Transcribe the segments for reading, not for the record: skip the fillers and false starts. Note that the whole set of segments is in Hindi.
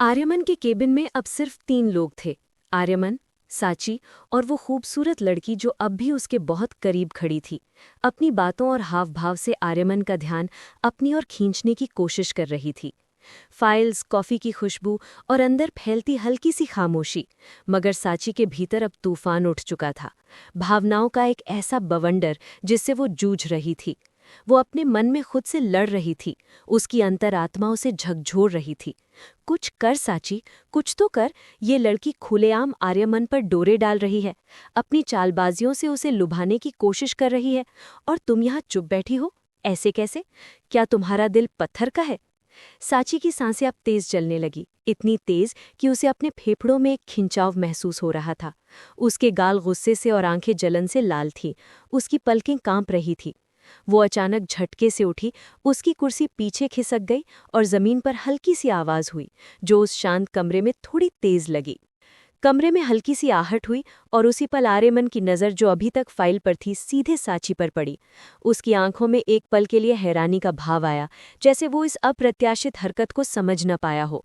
आर्यमन के केबिन में अब सिर्फ 3 लोग थे। आर्यमन, साची और वो खूबसूरत लड़की जो अब भी उसके बहुत करीब खड़ी थी। अपनी बातों और हाव भाव से आर्यमन का ध्यान अपनी ओर खींचने की कोशिश कर रही थी। फाइल्स, कॉफ़ी की खुशबू और अंदर फैलती हल्की सी खामोशी, मगर साची के भीतर अब तूफान उठ चुका था। भावनाओं का एक ऐसा बवंडर जिससे वो जूझ रही थी। वो अपने मन में खुद से लड़ रही थी, उसकी अंतरात्मा उसे झकझोर रही थी। कुछ कर साची, कुछ तो कर। ये लड़की खुलेआम आर्यमन पर डोरे डाल रही है, अपनी चालबाजियों से उसे लुभाने की कोशिश कर रही है, और तुम यहाँ चुप बैठी हो। ऐसे कैसे? क्या तुम्हारा दिल पत्थर का है? साची की सांसें अब तेज चलने लगी, इतनी तेज कि उसे अपने फेफड़ों में एक खिंचाव महसूस हो रहा था। उसके गाल गुस्से से और आंखें जलन से लाल थीं, उसकी पलकें कांप रही थीं। वो अचानक झटके से उठी, उसकी कुर्सी पीछे खिसक गई और जमीन पर हल्की सी आवाज हुई, जो उस शांत कमरे में थोड़ी तेज लगी। कमरे में हल्की सी आहट हुई और उसी पल आर्यमन की नज़र जो अभी तक फाइल पर थी सीधे साची पर पड़ी। उसकी आंखों में एक पल के लिए हैरानी का भाव आया, जैसे वो इस अप्रत्याशित हरकत को समझ न पाया हो।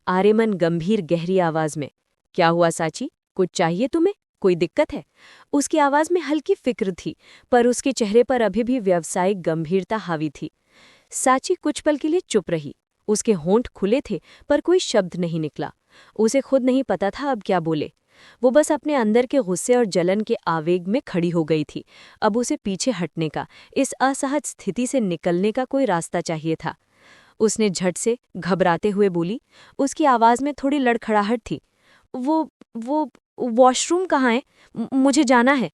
आर्यमन गंभीर गहरी आवाज में, क्या हुआ साची, कुछ चाहिए तुम्हें, कोई दिक्कत है? उसकी आवाज में हल्की फिक्र थी, पर उसके चेहरे पर अभी भी व्यावसायिक गंभीरता हावी थी। साची कुछ पल के लिए चुप रही। उसके होंठ खुले थे, पर कोई शब्द नहीं निकला। उसे खुद नहीं पता था अब क्या बोले। वो बस अपने अंदर के गुस्से और जलन के आवेग में खड़ी हो गई थी। अब उसे पीछे हटने का, इस असहज स्थिति से निकलने का कोई रास्ता चाहिए था। उसने झट से घबराते हुए बोली, उसकी आवाज में थोड़ी लड़खड़ाहट थी। वो वॉशरूम कहाँ है? मुझे जाना है।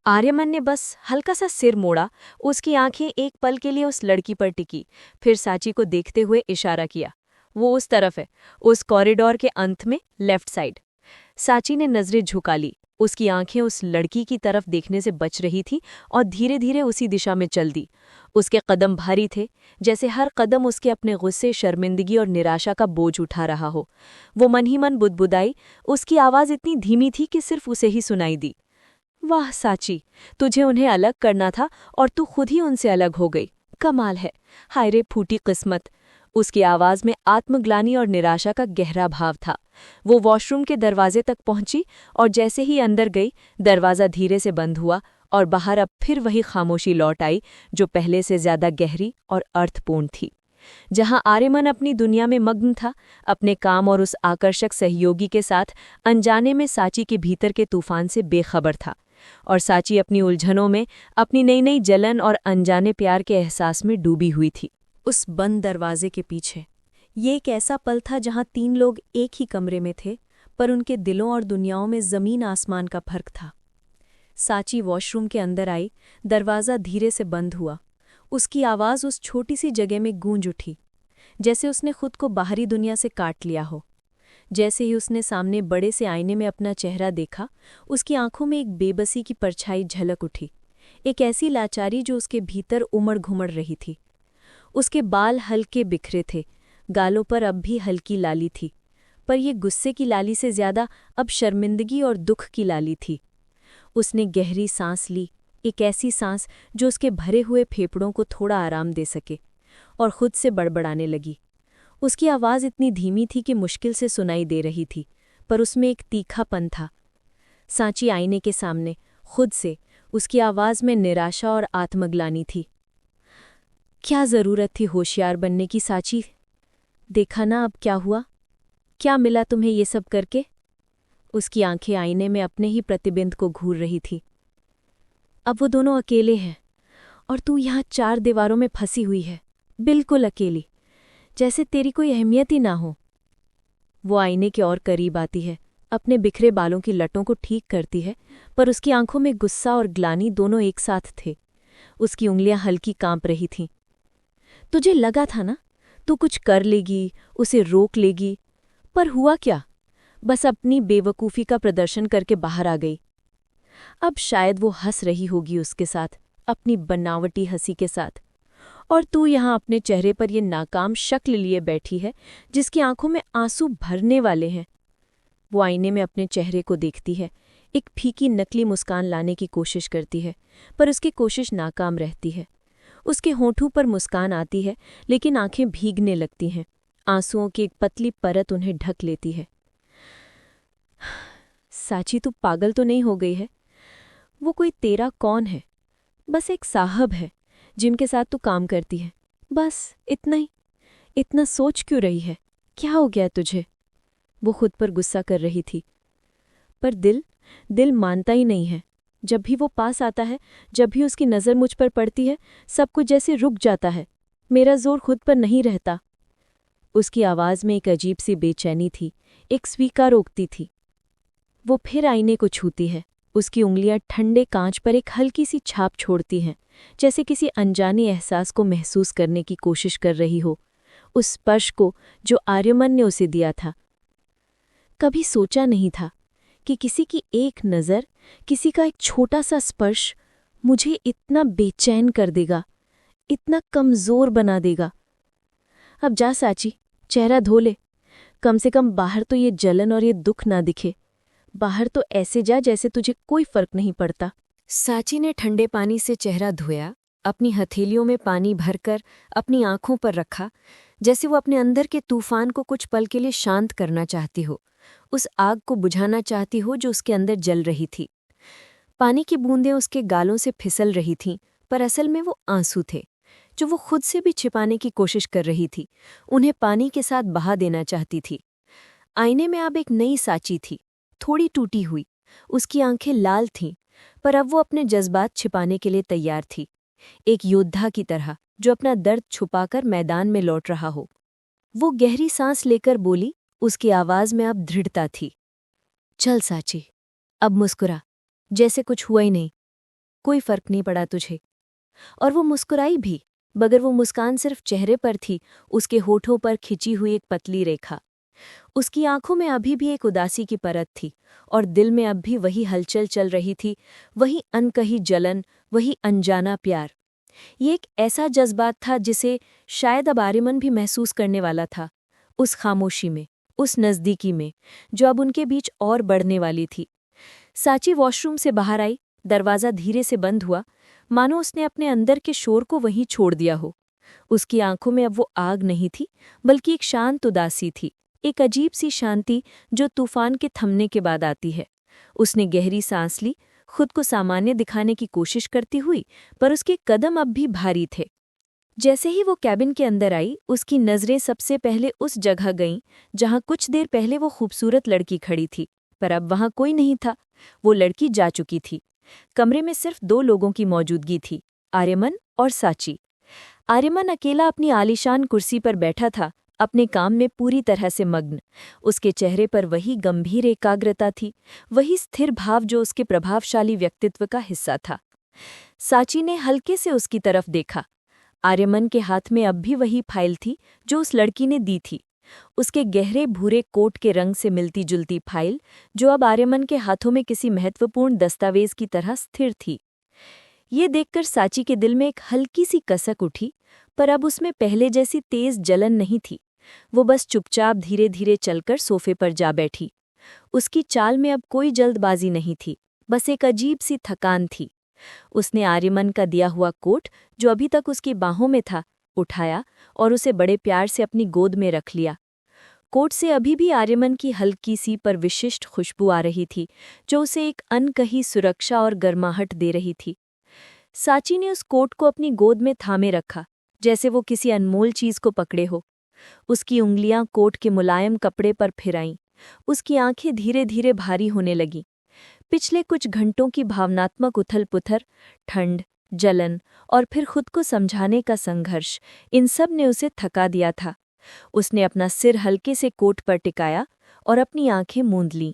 आर्यमन ने बस हल्का सा सिर मोड़ा। उसकी आंखें एक पल के लिए उस लड़की पर टिकी, फिर साची को देखते हुए इशारा किया। वो उस तरफ है, उस कॉरिडोर के अंत में, लेफ्ट साइड। साची ने नजरें झुका ली। उसकी आंखें उस लड़की की तरफ देखने से बच रही थी और धीरे धीरे उसी दिशा में चल दी। उसके कदम भारी थे, जैसे हर कदम उसके अपने गुस्से, शर्मिंदगी और निराशा का बोझ उठा रहा हो। वो मन ही मन बुदबुदाई। उसकी आवाज इतनी धीमी थी कि सिर्फ उसे ही सुनाई दी। वाह साची, तुझे उन्हें अलग करना था और तू खुद ही उनसे अलग हो गई। कमाल है। हाय रे फूटी किस्मत। उसकी आवाज में आत्मग्लानि और निराशा का गहरा भाव था। वो वॉशरूम के दरवाजे तक पहुंची और जैसे ही अंदर गई, दरवाज़ा धीरे से बंद हुआ और बाहर अब फिर वही खामोशी लौट आई, जो पहले से ज्यादा गहरी और अर्थपूर्ण थी। जहां आर्यमन अपनी दुनिया में मग्न था, अपने काम और उस आकर्षक सहयोगी के साथ, अनजाने में साची के भीतर के तूफान से बेखबर था। और साची अपनी उलझनों में, अपनी नई नई जलन और अनजाने प्यार के एहसास में डूबी हुई थी। उस बंद दरवाजे के पीछे ये एक ऐसा पल था जहां 3 लोग एक ही कमरे में थे, पर उनके दिलों और दुनियाओं में जमीन आसमान का फर्क था। साची वॉशरूम के अंदर आई, दरवाज़ा धीरे से बंद हुआ। उसकी आवाज़ उस छोटी सी जगह में गूंज उठी, जैसे उसने खुद को बाहरी दुनिया से काट लिया हो। जैसे ही उसने सामने बड़े से आईने में अपना चेहरा देखा, उसकी आंखों में एक बेबसी की परछाई झलक उठी, एक ऐसी लाचारी जो उसके भीतर उमड़ घुमड़ रही थी। उसके बाल हल्के बिखरे थे, गालों पर अब भी हल्की लाली थी, पर यह गुस्से की लाली से ज्यादा अब शर्मिंदगी और दुख की लाली थी। उसने गहरी सांस ली, एक ऐसी सांस जो उसके भरे हुए फेफड़ों को थोड़ा आराम दे सके, और खुद से बड़बड़ाने लगी। उसकी आवाज़ इतनी धीमी थी कि मुश्किल से सुनाई दे रही थी, पर उसमें एक तीखापन था। साची आईने के सामने, खुद से, उसकी आवाज़ में निराशा और आत्मग्लानि थी। क्या ज़रूरत थी होशियार बनने की साची? देखा ना अब क्या हुआ? क्या मिला तुम्हें ये सब करके? उसकी आंखें आईने में अपने ही प्रतिबिंब को घूर रही थी। अब वो दोनों अकेले हैं, और तू यहाँ 4 दीवारों में फंसी हुई है, बिल्कुल अकेली, जैसे तेरी कोई अहमियत ही ना हो। वो आईने के और करीब आती है, अपने बिखरे बालों की लटों को ठीक करती है, पर उसकी आंखों में गुस्सा और ग्लानि दोनों एक साथ थे। उसकी उंगलियां हल्की कांप रही थीं। तुझे लगा था ना, तू कुछ कर लेगी, उसे रोक लेगी, पर हुआ क्या? बस अपनी बेवकूफ़ी का प्रदर्शन करके बाहर आ गई। अब शायद वो हंस रही होगी उसके साथ, अपनी बनावटी हंसी के साथ, और तू यहाँ अपने चेहरे पर ये नाकाम शक्ल लिए बैठी है, जिसकी आंखों में आंसू भरने वाले हैं। वो आईने में अपने चेहरे को देखती है, एक फीकी नकली मुस्कान लाने की कोशिश करती है, पर उसकी कोशिश नाकाम रहती है। उसके होठों पर मुस्कान आती है, लेकिन आंखें भीगने लगती हैं। आंसुओं की एक पतली परत उन्हें ढक लेती है। साची, तू पागल तो नहीं हो गई है? वो कोई तेरा कौन है? बस एक साहब है जिनके साथ तू काम करती है, बस इतना ही। इतना सोच क्यों रही है? क्या हो गया तुझे? वो खुद पर गुस्सा कर रही थी, पर दिल मानता ही नहीं है। जब भी वो पास आता है, जब भी उसकी नज़र मुझ पर पड़ती है, सब कुछ जैसे रुक जाता है। मेरा जोर खुद पर नहीं रहता। उसकी आवाज़ में एक अजीब सी बेचैनी थी, एक स्वीकारोक्ति थी। वो फिर आईने को छूती है। उसकी उंगलियां ठंडे कांच पर एक हल्की सी छाप छोड़ती हैं, जैसे किसी अनजाने एहसास को महसूस करने की कोशिश कर रही हो, उस स्पर्श को जो आर्यमन ने उसे दिया था। कभी सोचा नहीं था कि किसी की एक नज़र, किसी का एक छोटा सा स्पर्श मुझे इतना बेचैन कर देगा, इतना कमज़ोर बना देगा। अब जा साची, चेहरा धो ले। कम से कम बाहर तो ये जलन और ये दुख ना दिखे। बाहर तो ऐसे जा जैसे तुझे कोई फर्क नहीं पड़ता। साची ने ठंडे पानी से चेहरा धोया, अपनी हथेलियों में पानी भरकर अपनी आंखों पर रखा, जैसे वो अपने अंदर के तूफान को कुछ पल के लिए शांत करना चाहती हो, उस आग को बुझाना चाहती हो जो उसके अंदर जल रही थी। पानी की बूंदें उसके गालों से फिसल रही थीं, पर असल में वो आंसू थे, जो वो खुद से भी छिपाने की कोशिश कर रही थी, उन्हें पानी के साथ बहा देना चाहती थी। आईने में अब एक नई साची थी, थोड़ी टूटी हुई। उसकी आंखें लाल थीं, पर अब वो अपने जज्बात छिपाने के लिए तैयार थी, एक योद्धा की तरह जो अपना दर्द छुपाकर मैदान में लौट रहा हो। वो गहरी सांस लेकर बोली, उसकी आवाज में अब दृढ़ता थी। चल साची, अब मुस्कुरा, जैसे कुछ हुआ ही नहीं, कोई फर्क नहीं पड़ा तुझे। और वो मुस्कुराई भी, मगर वो मुस्कान सिर्फ चेहरे पर थी, उसके होठों पर खिंची हुई एक पतली रेखा। उसकी आंखों में अभी भी एक उदासी की परत थी, और दिल में अब भी वही हलचल चल रही थी, वही अनकही जलन, वही अनजाना प्यार। ये एक ऐसा जज्बात था जिसे शायद अब आर्यमन भी महसूस करने वाला था, उस खामोशी में, उस नज़दीकी में, जो अब उनके बीच और बढ़ने वाली थी। साची वॉशरूम से बाहर आई, दरवाज़ा धीरे से बंद हुआ, मानो उसने अपने अंदर के शोर को वहीं छोड़ दिया हो। उसकी आंखों में अब वो आग नहीं थी, बल्कि एक शांत उदासी थी, एक अजीब सी शांति जो तूफान के थमने के बाद आती है। उसने गहरी सांस ली, खुद को सामान्य दिखाने की कोशिश करती हुई, पर उसके कदम अब भी भारी थे। जैसे ही वो कैबिन के अंदर आई, उसकी नज़रें सबसे पहले उस जगह गईं जहां कुछ देर पहले वो खूबसूरत लड़की खड़ी थी, पर अब वहां कोई नहीं था। वो लड़की जा चुकी थी। कमरे में सिर्फ दो लोगों की मौजूदगी थी, आर्यमन और साची। आर्यमन अकेला अपनी आलीशान कुर्सी पर बैठा था, अपने काम में पूरी तरह से मग्न। उसके चेहरे पर वही गंभीर एकाग्रता थी, वही स्थिर भाव जो उसके प्रभावशाली व्यक्तित्व का हिस्सा था। साची ने हल्के से उसकी तरफ देखा। आर्यमन के हाथ में अब भी वही फाइल थी जो उस लड़की ने दी थी, उसके गहरे भूरे कोट के रंग से मिलती जुलती फाइल, जो अब आर्यमन के हाथों में किसी महत्वपूर्ण दस्तावेज की तरह स्थिर थी। ये देखकर साची के दिल में एक हल्की सी कसक उठी, पर अब उसमें पहले जैसी तेज जलन नहीं थी। वो बस चुपचाप धीरे धीरे चलकर सोफे पर जा बैठी। उसकी चाल में अब कोई जल्दबाजी नहीं थी, बस एक अजीब सी थकान थी। उसने आर्यमन का दिया हुआ कोट, जो अभी तक उसकी बाहों में था, उठाया और उसे बड़े प्यार से अपनी गोद में रख लिया। कोट से अभी भी आर्यमन की हल्की सी पर विशिष्ट खुशबू आ रही थी, जो उसे एक अनकही सुरक्षा और गर्माहट दे रही थी। साची ने उस कोट को अपनी गोद में थामे रखा, जैसे वो किसी अनमोल चीज को पकड़े हो। उसकी उंगलियां कोट के मुलायम कपड़े पर फिराईं, उसकी आंखें धीरे धीरे भारी होने लगीं। पिछले कुछ घंटों की भावनात्मक उथल-पुथल, ठंड, जलन और फिर खुद को समझाने का संघर्ष, इन सब ने उसे थका दिया था। उसने अपना सिर हल्के से कोट पर टिकाया और अपनी आंखें मूंद लीं।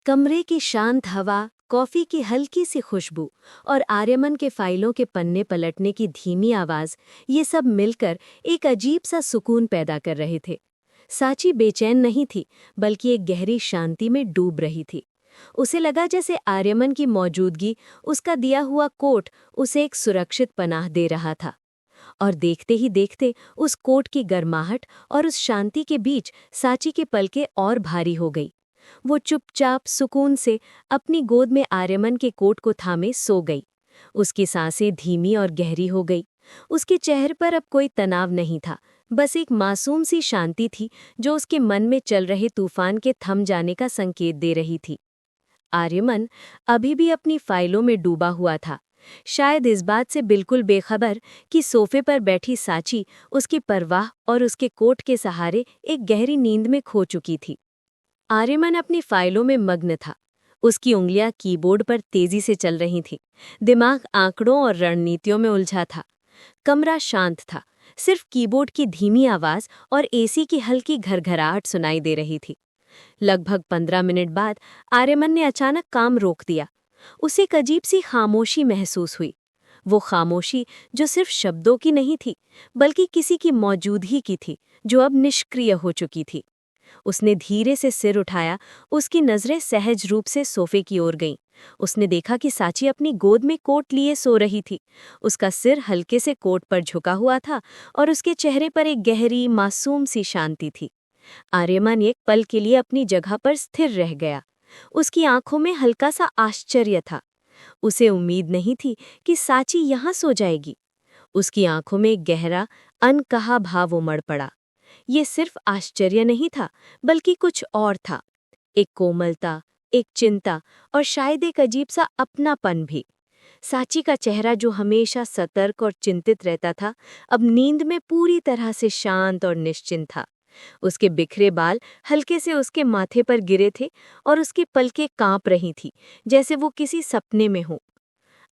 कमरे की शांत हवा, कॉफी की हल्की सी खुशबू और आर्यमन के फाइलों के पन्ने पलटने की धीमी आवाज, ये सब मिलकर एक अजीब सा सुकून पैदा कर रहे थे। साची बेचैन नहीं थी, बल्कि एक गहरी शांति में डूब रही थी। उसे लगा जैसे आर्यमन की मौजूदगी, उसका दिया हुआ कोट उसे एक सुरक्षित पनाह दे रहा था। और देखते ही देखते उस कोट की गर्माहट और उस शांति के बीच साची की पलकें और भारी हो गई। वो चुपचाप सुकून से अपनी गोद में आर्यमन के कोट को थामे सो गई। उसकी सांसें धीमी और गहरी हो गई, उसके चेहरे पर अब कोई तनाव नहीं था, बस एक मासूम सी शांति थी जो उसके मन में चल रहे तूफान के थम जाने का संकेत दे रही थी। आर्यमन अभी भी अपनी फाइलों में डूबा हुआ था, शायद इस बात से बिल्कुल बेखबर कि सोफे पर बैठी साची उसकी परवाह और उसके कोट के सहारे एक गहरी नींद में खो चुकी थी। आर्यमन अपनी फाइलों में मग्न था। उसकी उंगलियां कीबोर्ड पर तेजी से चल रही थीं। दिमाग आंकड़ों और रणनीतियों में उलझा था। कमरा शांत था, सिर्फ कीबोर्ड की धीमी आवाज और एसी की हल्की घरघराहट सुनाई दे रही थी। लगभग 15 मिनट बाद आर्यमन ने अचानक काम रोक दिया। उसे एक अजीब सी खामोशी महसूस हुई। वो खामोशी जो सिर्फ शब्दों की नहीं थी, बल्कि किसी की मौजूदगी की थी जो अब निष्क्रिय हो चुकी थी। उसने धीरे से सिर उठाया, उसकी नजरें सहज रूप से सोफे की ओर गईं। उसने देखा कि साची अपनी गोद में कोट लिए सो रही थी। उसका सिर हल्के से कोट पर झुका हुआ था और उसके चेहरे पर एक गहरी मासूम सी शांति थी। आर्यमन एक पल के लिए अपनी जगह पर स्थिर रह गया। उसकी आंखों में हल्का सा आश्चर्य था। उसे उम्मीद नहीं थी कि साची यहाँ सो जाएगी। उसकी आंखों में एक गहरा, अनकहा भाव उमड़ पड़ा। ये सिर्फ आश्चर्य नहीं था, बल्कि कुछ और था। एक कोमलता, एक चिंता और शायद एक अजीब सा अपनापन भी। साची का चेहरा जो हमेशा सतर्क और चिंतित रहता था, अब नींद में पूरी तरह से शांत और निश्चिंत था। उसके बिखरे बाल हल्के से उसके माथे पर गिरे थे और उसकी पलकें कांप रही थी, जैसे वो किसी सपने में हो।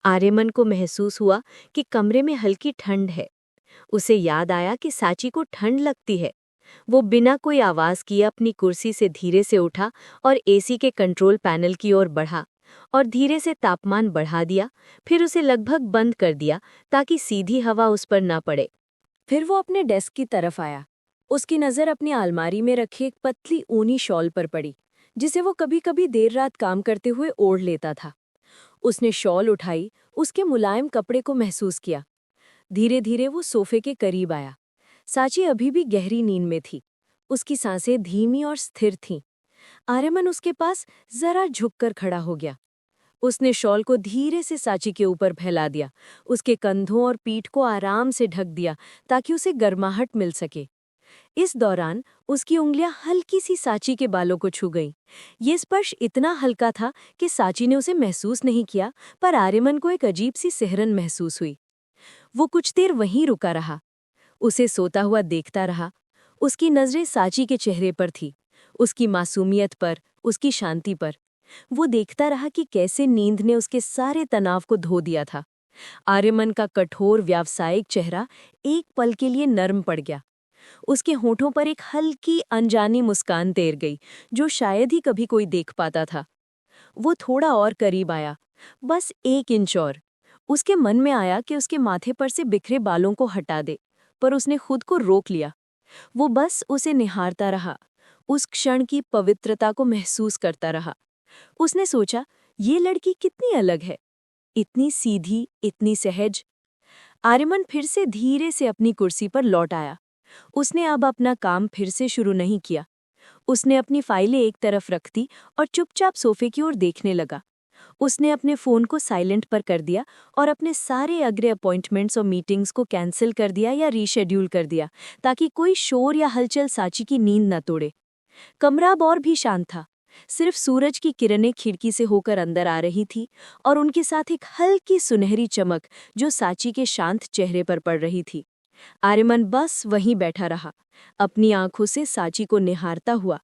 आर्यमन को महसूस हुआ कि कमरे में हल्की ठंड है। उसे याद आया कि साची को ठंड लगती है। वो बिना कोई आवाज किए अपनी कुर्सी से धीरे से उठा और एसी के कंट्रोल पैनल की ओर बढ़ा और धीरे से तापमान बढ़ा दिया, फिर उसे लगभग बंद कर दिया ताकि सीधी हवा उस पर न पड़े। फिर वो अपने डेस्क की तरफ आया। उसकी नज़र अपनी अलमारी में रखी एक पतली ऊनी शॉल पर पड़ी, जिसे वो कभी-कभी देर रात काम करते हुए ओढ़ लेता था। उसने शॉल उठाई, उसके मुलायम कपड़े को महसूस किया। धीरे धीरे वो सोफे के करीब आया। साची अभी भी गहरी नींद में थी। उसकी सांसें धीमी और स्थिर थीं। आर्यमन उसके पास जरा झुककर खड़ा हो गया। उसने शॉल को धीरे से साची के ऊपर फैला दिया, उसके कंधों और पीठ को आराम से ढक दिया ताकि उसे गर्माहट मिल सके। इस दौरान उसकी उंगलियां हल्की सी साची के बालों को छू गईं। ये स्पर्श इतना हल्का था कि साची ने उसे महसूस नहीं किया, पर आर्यमन को एक अजीब सी सिहरन महसूस हुई। वो कुछ देर वहीं रुका रहा, उसे सोता हुआ देखता रहा। उसकी नजरें साची के चेहरे पर थी, उसकी मासूमियत पर, उसकी शांति पर। वो देखता रहा कि कैसे नींद ने उसके सारे तनाव को धो दिया था। आर्यमन का कठोर व्यावसायिक चेहरा एक पल के लिए नर्म पड़ गया। उसके होठों पर एक हल्की अनजानी मुस्कान तैर गई, जो शायद ही कभी कोई देख पाता था। वो थोड़ा और करीब आया, बस 1 इंच और। उसके मन में आया कि उसके माथे पर से बिखरे बालों को हटा दे, पर उसने खुद को रोक लिया। वो बस उसे निहारता रहा, उस क्षण की पवित्रता को महसूस करता रहा। उसने सोचा, ये लड़की कितनी अलग है, इतनी सीधी, इतनी सहज। आर्यमन फिर से धीरे से अपनी कुर्सी पर लौट आया। उसने अब अपना काम फिर से शुरू नहीं किया। उसने अपनी फाइलें एक तरफ रख दी और चुपचाप सोफे की ओर देखने लगा। उसने अपने फ़ोन को साइलेंट पर कर दिया और अपने सारे अग्रे अपॉइंटमेंट्स और मीटिंग्स को कैंसिल कर दिया या रीशेड्यूल कर दिया, ताकि कोई शोर या हलचल साची की नींद न तोड़े। कमरा अब और भी शांत था। सिर्फ सूरज की किरणें खिड़की से होकर अंदर आ रही थी और उनके साथ एक हल्की सुनहरी चमक जो साची के शांत चेहरे पर पड़ रही थी। आर्यमन बस वहीं बैठा रहा, अपनी आंखों से साची को निहारता हुआ।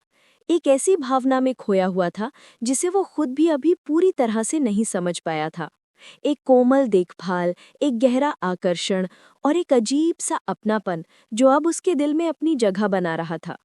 एक ऐसी भावना में खोया हुआ था जिसे वो खुद भी अभी पूरी तरह से नहीं समझ पाया था। एक कोमल देखभाल, एक गहरा आकर्षण और एक अजीब सा अपनापन जो अब उसके दिल में अपनी जगह बना रहा था।